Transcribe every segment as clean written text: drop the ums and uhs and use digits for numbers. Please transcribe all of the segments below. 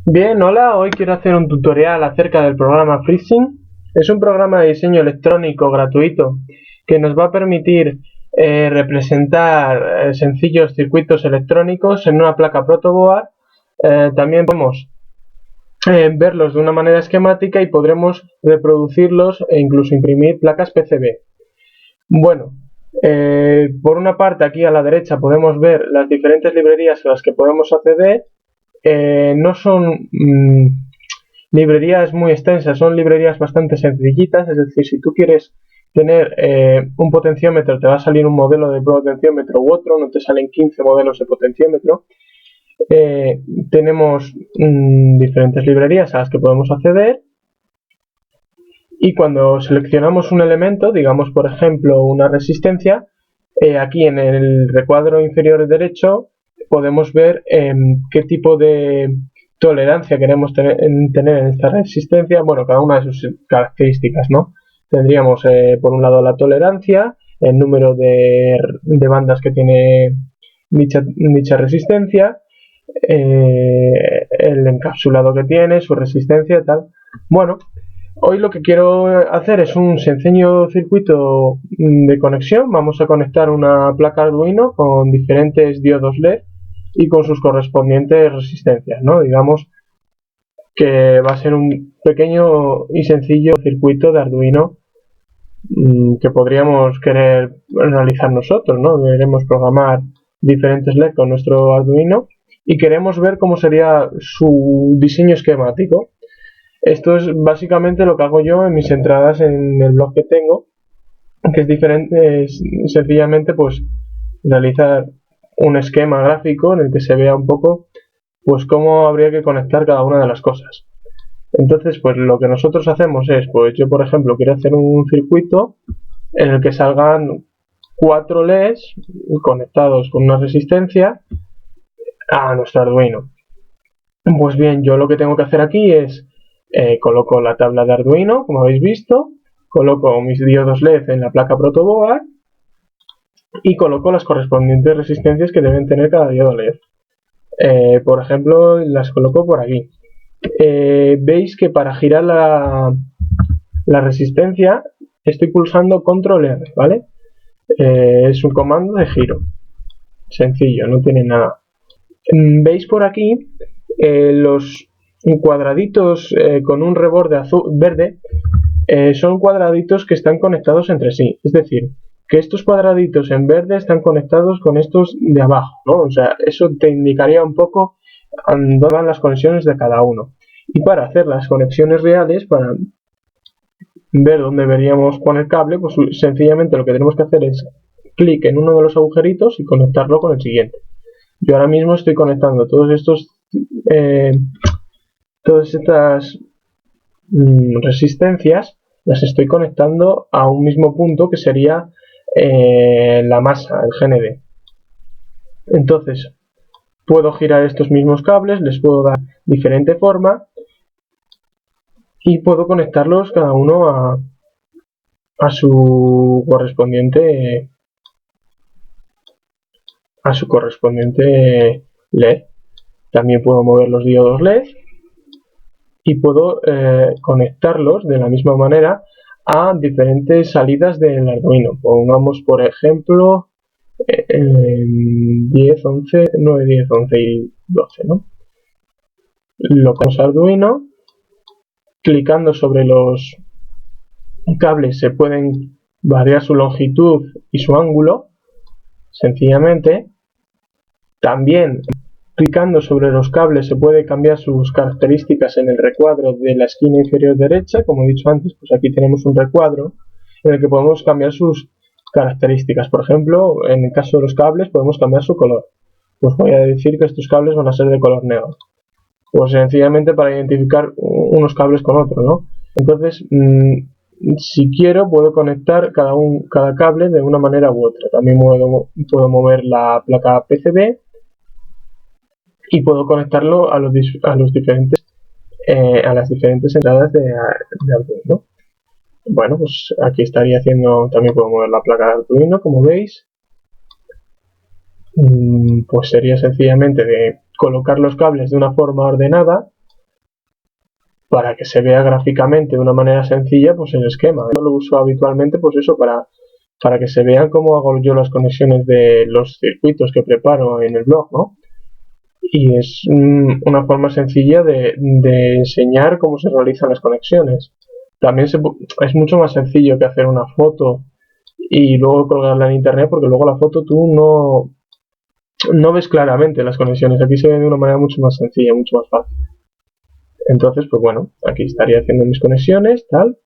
Bien, hola, hoy quiero hacer un tutorial acerca del programa FreeSync. Es un programa de diseño electrónico gratuito que nos va a permitir representar sencillos circuitos electrónicos en una placa protoboard. También podemos verlos de una manera esquemática y podremos reproducirlos e incluso imprimir placas PCB. Bueno, por una parte aquí a la derecha podemos ver las diferentes librerías a las que podemos acceder. No son librerías muy extensas, son librerías bastante sencillitas, es decir, si tú quieres tener un potenciómetro, te va a salir un modelo de potenciómetro u otro, no te salen 15 modelos de potenciómetro. Tenemos diferentes librerías a las que podemos acceder y cuando seleccionamos un elemento, digamos por ejemplo una resistencia, aquí en el recuadro inferior derecho podemos ver qué tipo de tolerancia queremos tener en esta resistencia. Bueno, cada una de sus características, ¿no? Tendríamos por un lado la tolerancia, el número de bandas que tiene dicha resistencia, el encapsulado que tiene, su resistencia, tal. Bueno, hoy lo que quiero hacer es un sencillo circuito de conexión. Vamos a conectar una placa Arduino con diferentes diodos LED y con sus correspondientes resistencias, ¿no? Digamos que va a ser un pequeño y sencillo circuito de Arduino que podríamos querer realizar nosotros, ¿no? Queremos programar diferentes LED con nuestro Arduino y queremos ver cómo sería su diseño esquemático. Esto es básicamente lo que hago yo en mis entradas en el blog que tengo, que es diferente, es sencillamente pues realizar un esquema gráfico en el que se vea un poco pues cómo habría que conectar cada una de las cosas. Entonces pues lo que nosotros hacemos es, pues yo por ejemplo quiero hacer un circuito en el que salgan 4 LEDs conectados con una resistencia a nuestro Arduino. Pues bien, yo lo que tengo que hacer aquí es coloco la tabla de Arduino, como habéis visto, coloco mis diodos LED en la placa protoboard y coloco las correspondientes resistencias que deben tener cada diodo LED. Por ejemplo, las coloco por aquí. Veis que para girar la resistencia estoy pulsando control R, ¿vale? Es un comando de giro. Sencillo, no tiene nada. Veis por aquí los cuadraditos con un reborde verde son cuadraditos que están conectados entre sí, es decir, que estos cuadraditos en verde están conectados con estos de abajo, ¿no? O sea, eso te indicaría un poco dónde van las conexiones de cada uno. Y para hacer las conexiones reales, para ver dónde deberíamos poner cable, pues sencillamente lo que tenemos que hacer es clic en uno de los agujeritos y conectarlo con el siguiente. Yo ahora mismo estoy conectando todas estas resistencias, las estoy conectando a un mismo punto que sería la masa, el GND. Entonces puedo girar estos mismos cables, les puedo dar diferente forma y puedo conectarlos cada uno a su correspondiente LED. También puedo mover los diodos LED y puedo conectarlos de la misma manera a diferentes salidas del Arduino. Pongamos por ejemplo 10, 11, 9, 10, 11 y 12, ¿no? Lo ponemos a Arduino, clicando sobre los cables se pueden variar su longitud y su ángulo, sencillamente. También clicando sobre los cables se puede cambiar sus características en el recuadro de la esquina inferior derecha. Como he dicho antes, pues aquí tenemos un recuadro en el que podemos cambiar sus características. Por ejemplo, en el caso de los cables podemos cambiar su color. Pues voy a decir que estos cables van a ser de color negro. Pues sencillamente para identificar unos cables con otros, ¿no? Entonces, si quiero puedo conectar cada cable de una manera u otra. También puedo mover la placa PCB y puedo conectarlo a las diferentes entradas de Arduino. Bueno, pues aquí estaría haciendo, también puedo mover la placa de Arduino, como veis. Pues sería sencillamente de colocar los cables de una forma ordenada para que se vea gráficamente de una manera sencilla pues el esquema. Yo lo uso habitualmente pues eso para que se vean cómo hago yo las conexiones de los circuitos que preparo en el blog, ¿no? Y es una forma sencilla de enseñar cómo se realizan las conexiones. También es mucho más sencillo que hacer una foto y luego colgarla en internet, porque luego la foto tú no ves claramente las conexiones. Aquí se ve de una manera mucho más sencilla, mucho más fácil. Entonces, pues bueno, aquí estaría haciendo mis conexiones, tal,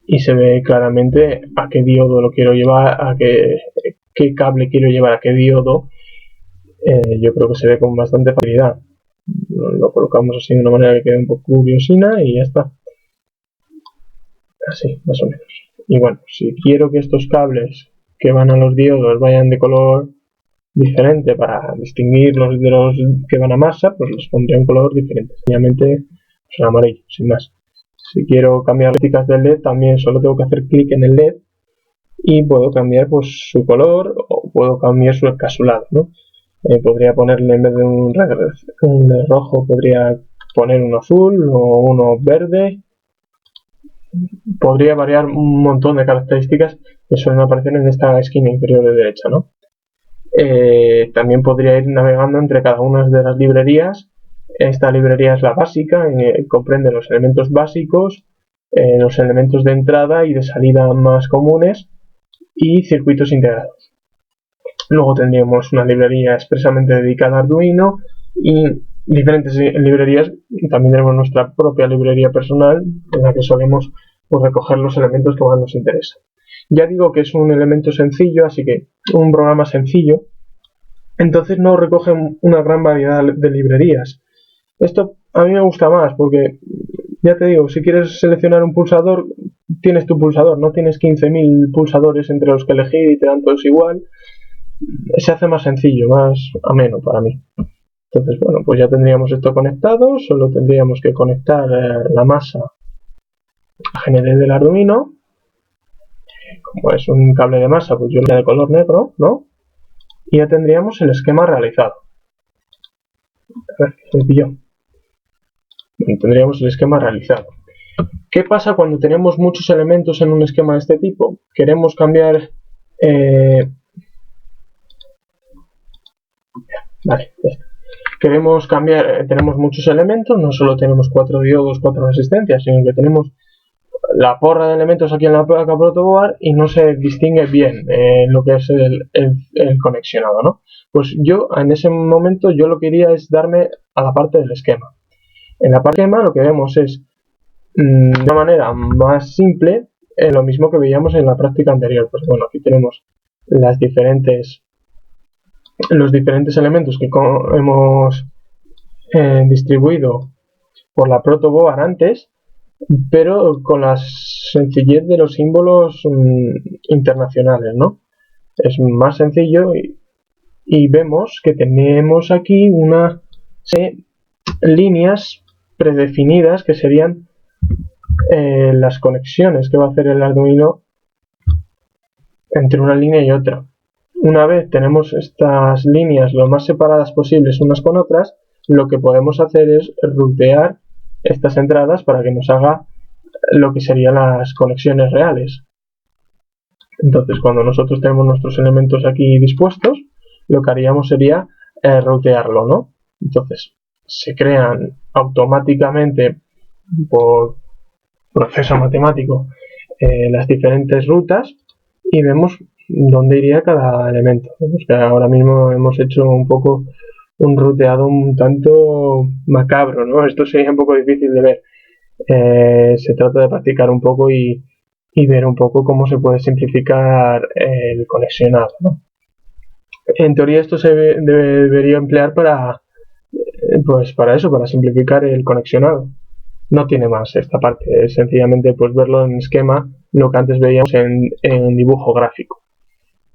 y se ve claramente a qué diodo lo quiero llevar, a qué cable quiero llevar a qué diodo. Yo creo que se ve con bastante facilidad. Lo colocamos así de una manera que quede un poco curiosina y ya está. Así, más o menos. Y bueno, si quiero que estos cables que van a los diodos vayan de color diferente para distinguirlos de los que van a masa, pues los pondré en color diferente. Sencillamente, pues en amarillo, sin más. Si quiero cambiar las típicas del LED, también solo tengo que hacer clic en el LED y puedo cambiar pues su color o puedo cambiar su encasulado, ¿no? Podría ponerle, en vez de un LED rojo, podría poner uno azul o uno verde. Podría variar un montón de características que suelen aparecer en esta esquina inferior de derecha, ¿no? También podría ir navegando entre cada una de las librerías. Esta librería es la básica, comprende los elementos básicos, los elementos de entrada y de salida más comunes y circuitos integrados. Luego tendríamos una librería expresamente dedicada a Arduino y diferentes librerías. También tenemos nuestra propia librería personal en la que solemos pues, recoger los elementos que más nos interesan. Ya digo que es un elemento sencillo, así que un programa sencillo, entonces no recoge una gran variedad de librerías. Esto a mí me gusta más porque, ya te digo, si quieres seleccionar un pulsador, tienes tu pulsador, no tienes 15.000 pulsadores entre los que elegir y te dan todos igual. Se hace más sencillo, más ameno para mí. Entonces, bueno, pues ya tendríamos esto conectado, solo tendríamos que conectar la masa a GND del Arduino. Como es un cable de masa, pues yo lo voy de color negro, ¿no? Y ya tendríamos el esquema realizado. A ver, sencillo. Tendríamos el esquema realizado. ¿Qué pasa cuando tenemos muchos elementos en un esquema de este tipo? Queremos cambiar... Vale, ya está. Queremos cambiar, tenemos muchos elementos, no solo tenemos 4 diodos, 4 resistencias, sino que tenemos la porra de elementos aquí en la placa protoboard y no se distingue bien lo que es el conexionado, ¿no? Pues yo en ese momento yo lo que iría es darme a la parte del esquema. En la parte del esquema lo que vemos es de una manera más simple lo mismo que veíamos en la práctica anterior. Pues bueno, aquí tenemos los diferentes elementos que hemos distribuido por la protoboard antes, pero con la sencillez de los símbolos internacionales, ¿no? Es más sencillo y vemos que tenemos aquí una serie de líneas predefinidas que serían las conexiones que va a hacer el Arduino entre una línea y otra. Una vez tenemos estas líneas lo más separadas posibles unas con otras, lo que podemos hacer es rutear estas entradas para que nos haga lo que serían las conexiones reales. Entonces, cuando nosotros tenemos nuestros elementos aquí dispuestos, lo que haríamos sería rutearlo, ¿no? Entonces, se crean automáticamente por proceso matemático las diferentes rutas y vemos dónde iría cada elemento. Vemos que ahora mismo hemos hecho un poco un ruteado un tanto macabro, ¿no? Esto sería un poco difícil de ver. Se trata de practicar un poco y ver un poco cómo se puede simplificar el conexionado, ¿no? En teoría esto se debería emplear para eso, para simplificar el conexionado. No tiene más esta parte, es sencillamente pues verlo en esquema, lo que antes veíamos en dibujo gráfico.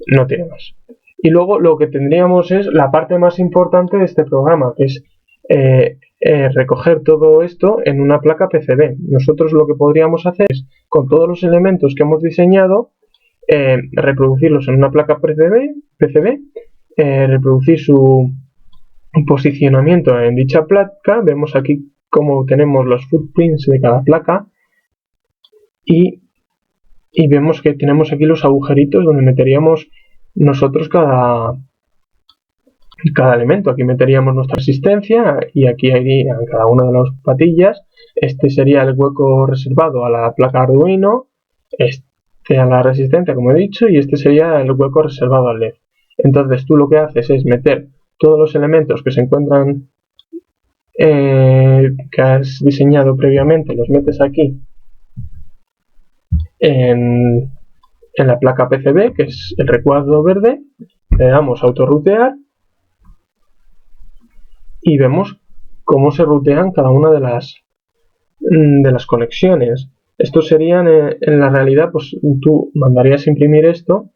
No tiene más. Y luego lo que tendríamos es la parte más importante de este programa, que es recoger todo esto en una placa PCB. Nosotros lo que podríamos hacer es, con todos los elementos que hemos diseñado, reproducirlos en una placa PCB, reproducir su posicionamiento en dicha placa. Vemos aquí cómo tenemos los footprints de cada placa y vemos que tenemos aquí los agujeritos donde meteríamos nosotros cada elemento. Aquí meteríamos nuestra resistencia y aquí irían cada una de las patillas. Este sería el hueco reservado a la placa Arduino, este a la resistencia, como he dicho, y este sería el hueco reservado al LED. Entonces tú lo que haces es meter todos los elementos que se encuentran que has diseñado previamente, los metes aquí en la placa PCB, que es el recuadro verde, le damos a autorrutear y vemos cómo se rutean cada una de las conexiones. Estos serían, en la realidad, pues tú mandarías imprimir esto.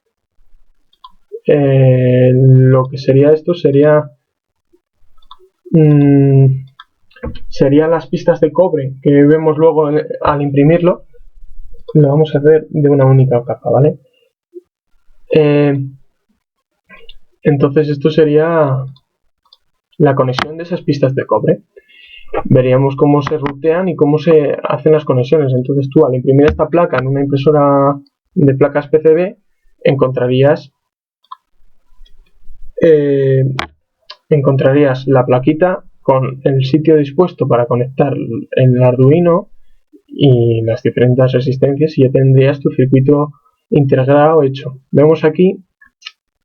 Lo que sería esto serían las pistas de cobre que vemos luego al imprimirlo. Lo vamos a hacer de una única capa, ¿vale? Entonces esto sería la conexión de esas pistas de cobre. Veríamos cómo se rutean y cómo se hacen las conexiones. Entonces tú, al imprimir esta placa en una impresora de placas PCB, encontrarías la plaquita con el sitio dispuesto para conectar el Arduino y las diferentes resistencias, y ya tendrías tu circuito integrado hecho. Vemos aquí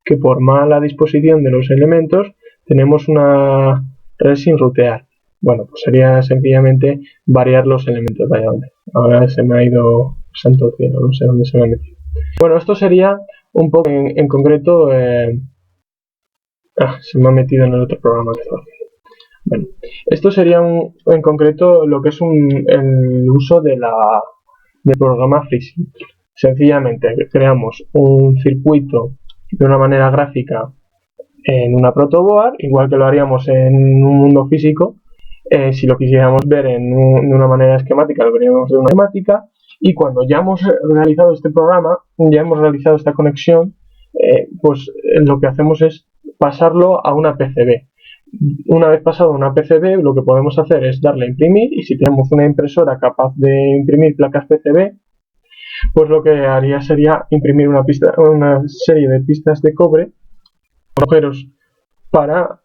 que por mala disposición de los elementos tenemos una red sin rutear. Bueno, pues sería sencillamente variar los elementos. Vaya, ahora se me ha ido santo cielo, no sé dónde se me ha metido. Bueno, esto sería un poco en concreto. Se me ha metido en el otro programa que estaba haciendo. Bueno, esto sería en concreto lo que es el uso del programa FreeSync. Sencillamente creamos un circuito de una manera gráfica en una protoboard, igual que lo haríamos en un mundo físico. Si lo quisiéramos ver de una manera esquemática, lo veríamos de una esquemática, y cuando ya hemos realizado este programa, ya hemos realizado esta conexión, pues lo que hacemos es pasarlo a una PCB. Una vez pasado a una PCB, lo que podemos hacer es darle a imprimir, y si tenemos una impresora capaz de imprimir placas PCB, pues lo que haría sería imprimir una serie de pistas de cobre con agujeros para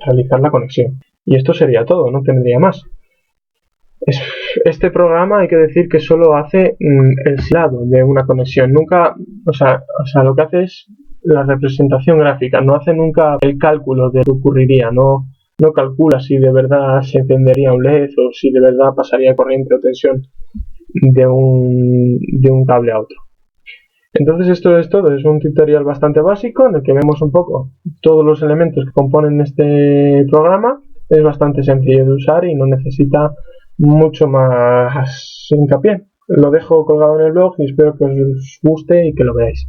realizar la conexión. Y esto sería todo, no tendría más. Este programa, hay que decir que solo hace el lado de una conexión. Nunca, o sea, lo que hace es la representación gráfica, no hace nunca el cálculo de lo que ocurriría, no calcula si de verdad se encendería un LED o si de verdad pasaría corriente o tensión de un cable a otro. Entonces esto es todo, es un tutorial bastante básico en el que vemos un poco todos los elementos que componen este programa. Es bastante sencillo de usar y no necesita mucho más hincapié. Lo dejo colgado en el blog y espero que os guste y que lo veáis.